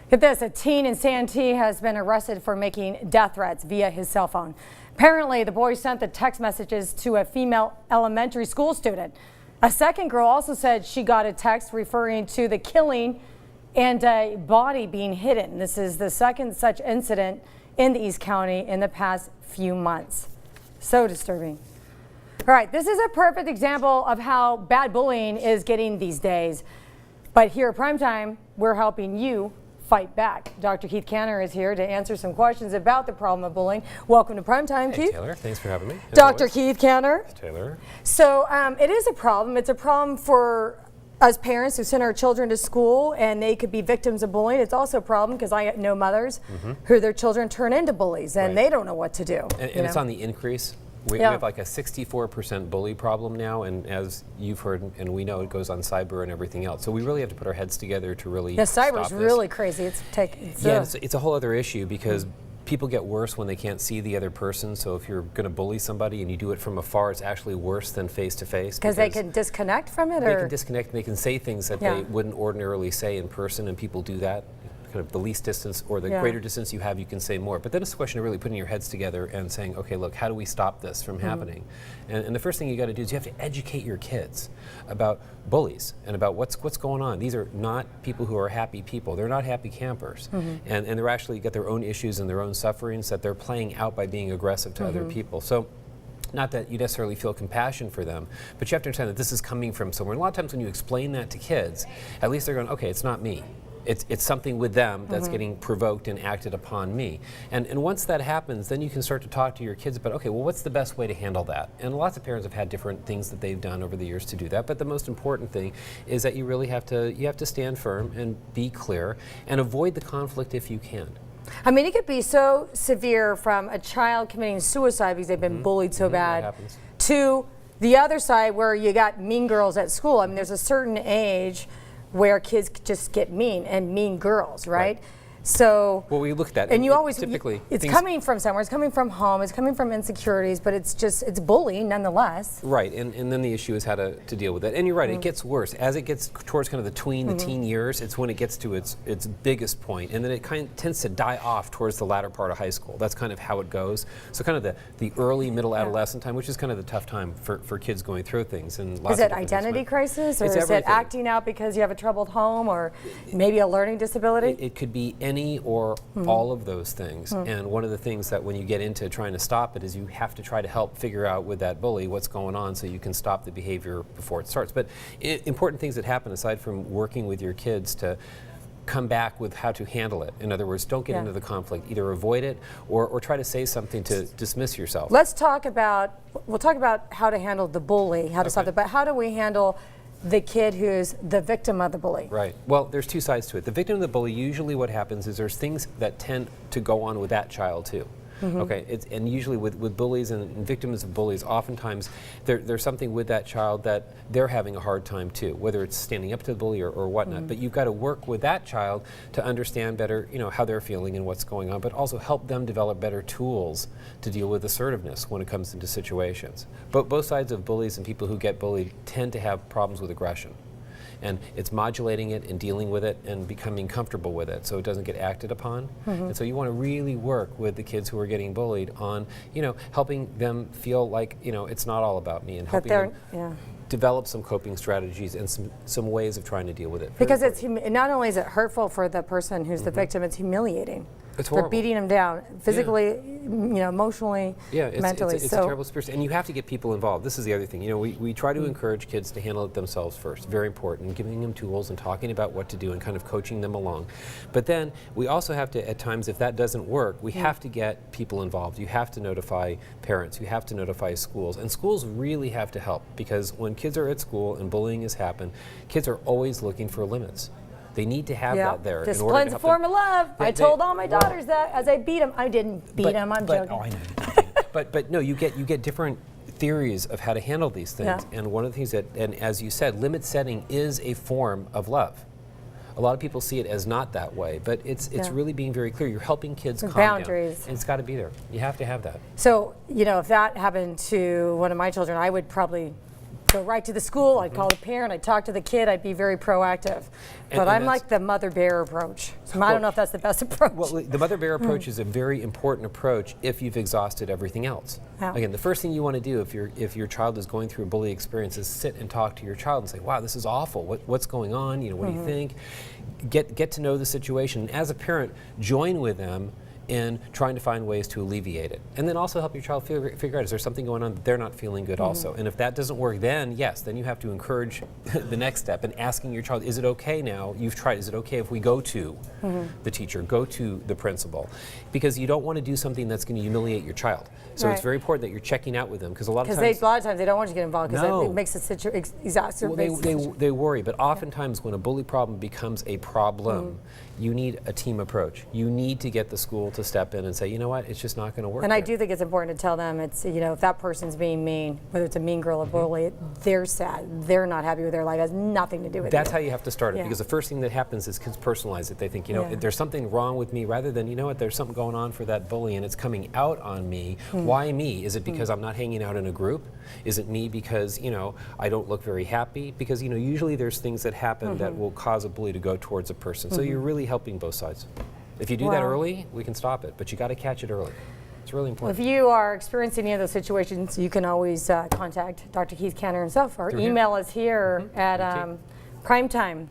Get this, a teen in Santee has been arrested for making death threats via his cell phone. Apparently, the boy sent the text messages to a female elementary school student. A second girl also said she got a text referring to the killing and a body being hidden. This is the second such incident in the East County in the past few months. So disturbing. All right, this is a perfect example of how bad bullying is getting these days. But here at Primetime, we're helping you fight back. Dr. Keith Canner is here to answer some questions about the problem of bullying. Welcome to Primetime, Hey, Keith. Taylor, thanks for having me. Dr. Keith Canner. Taylor. So it is a problem. It's a problem for us parents who send our children to school and they could be victims of bullying. It's also a problem because I know mothers who their children turn into bullies and they don't know what to do. And it's on the increase. We have like a 64% bully problem now, and as you've heard and we know, it goes on cyber and everything else. So we really have to put our heads together to really stop cyber's this. really crazy. It's a whole other issue because people get worse when they can't see the other person. So if you're going to bully somebody and you do it from afar, it's actually worse than face to face. Because they can disconnect from it? They can disconnect, and they can say things that they wouldn't ordinarily say in person, and people do that. Kind of the least distance or the greater distance you have, you can say more. But then it's a question of really putting your heads together and saying, okay, look, how do we stop this from happening? And the first thing you got to do is you have to educate your kids about bullies and about what's going on. These are not people who are happy people. They're not happy campers. And they're actually got their own issues and their own sufferings that they're playing out by being aggressive to other people. So not that you necessarily feel compassion for them, but you have to understand that this is coming from somewhere. And a lot of times when you explain that to kids, at least they're going, okay, it's not me. It's something with them that's getting provoked and acted upon me. And once that happens, then you can start to talk to your kids about, okay, well, what's the best way to handle that? And lots of parents have had different things that they've done over the years to do that. But the most important thing is that you really have to stand firm and be clear and avoid the conflict if you can. I mean, it could be so severe from a child committing suicide because they've been bullied so bad to the other side where you got mean girls at school. I mean, there's a certain age where kids just get mean and mean girls, right? So, well, we look at that, and you always typically it's coming from somewhere. It's coming from home. It's coming from insecurities, but it's bullying nonetheless. Right, and then the issue is how to deal with it. And you're right, it gets worse as it gets towards kind of the teen years. It's when it gets to its biggest point, and then it kind of tends to die off towards the latter part of high school. That's kind of how it goes. So kind of the early middle adolescent time, which is kind of the tough time for kids going through things. And lots is it identity crisis, or is it acting out because you have a troubled home, or maybe a learning disability? It could be any or all of those things. And one of the things that when you get into trying to stop it is you have to try to help figure out with that bully what's going on so you can stop the behavior before it starts. But important things that happen aside from working with your kids to come back with how to handle it. In other words, don't get into the conflict. Either avoid it or try to say something to dismiss yourself. We'll talk about how to handle the bully, how to stop it, but how do we handle the kid who's the victim of the bully? Right. Well, there's two sides to it. The victim of the bully, usually what happens is there's things that tend to go on with that child too. Okay, and usually with bullies and victims of bullies, oftentimes there's something with that child that they're having a hard time too, whether it's standing up to the bully or whatnot. But you've got to work with that child to understand better, how they're feeling and what's going on, but also help them develop better tools to deal with assertiveness when it comes into situations. But both sides of bullies and people who get bullied tend to have problems with aggression. And it's modulating it and dealing with it and becoming comfortable with it so it doesn't get acted upon. And so you want to really work with the kids who are getting bullied on, helping them feel like, it's not all about me, and helping them develop some coping strategies and some ways of trying to deal with it. Because not only is it hurtful for the person who's the victim, it's humiliating. It's horrible. They're beating them down physically, emotionally, mentally. It's a terrible experience, and you have to get people involved. This is the other thing. We try to encourage kids to handle it themselves first. Very important, giving them tools and talking about what to do and kind of coaching them along. But then we also have to, at times, if that doesn't work, we have to get people involved. You have to notify parents. You have to notify schools, and schools really have to help, because when kids are at school and bullying has happened, kids are always looking for limits. They need to have that there. Discipline's a form of love. I told all my daughters that as I beat them. I didn't beat them. I'm joking. Oh, I know. but no, you get different theories of how to handle these things. And one of the things and as you said, limit setting is a form of love. A lot of people see it as not that way, but it's really being very clear. You're helping kids calm boundaries. down. And it's got to be there. You have to have that. So, if that happened to one of my children, I would probably go right to the school. I'd call the parent. I'd talk to the kid. I'd be very proactive. But I'm like the mother bear approach. So I don't know if that's the best approach. Well, the mother bear approach is a very important approach if you've exhausted everything else. Yeah. Again, the first thing you want to do if your child is going through a bully experience is sit and talk to your child and say, wow, this is awful. What's going on? You know, what do you think? Get to know the situation. And as a parent, join with them in trying to find ways to alleviate it. And then also help your child figure out, is there something going on that they're not feeling good also? And if that doesn't work, then yes, then you have to encourage the next step and asking your child, is it okay now? You've tried, is it okay if we go to the teacher, go to the principal? Because you don't want to do something that's going to humiliate your child. So it's very important that you're checking out with them, because a lot of times they don't want you to get involved because it makes the situation exacerbates. Well, they worry, but oftentimes when a bully problem becomes a problem, you need a team approach. You need to get the school to step in and say, you know what, it's just not going to work. And I do think it's important to tell them, it's, you know, if that person's being mean, whether it's a mean girl or bully, they're sad. They're not happy with their life. It has nothing to do with That's you. how you have to start it, because the first thing that happens is kids personalize it. They think, you know, there's something wrong with me, rather than, you know what, there's something going on for that bully and it's coming out on me. Why me? Is it because I'm not hanging out in a group? Is it me because, you know, I don't look very happy? Because, you know, usually there's things that happen that will cause a bully to go towards a person. So you're really helping both sides. If you do that early, we can stop it, but you got to catch it early. It's really important. If you are experiencing any of those situations, you can always contact Dr. Keith Cantor himself, or email us here at Crime Time.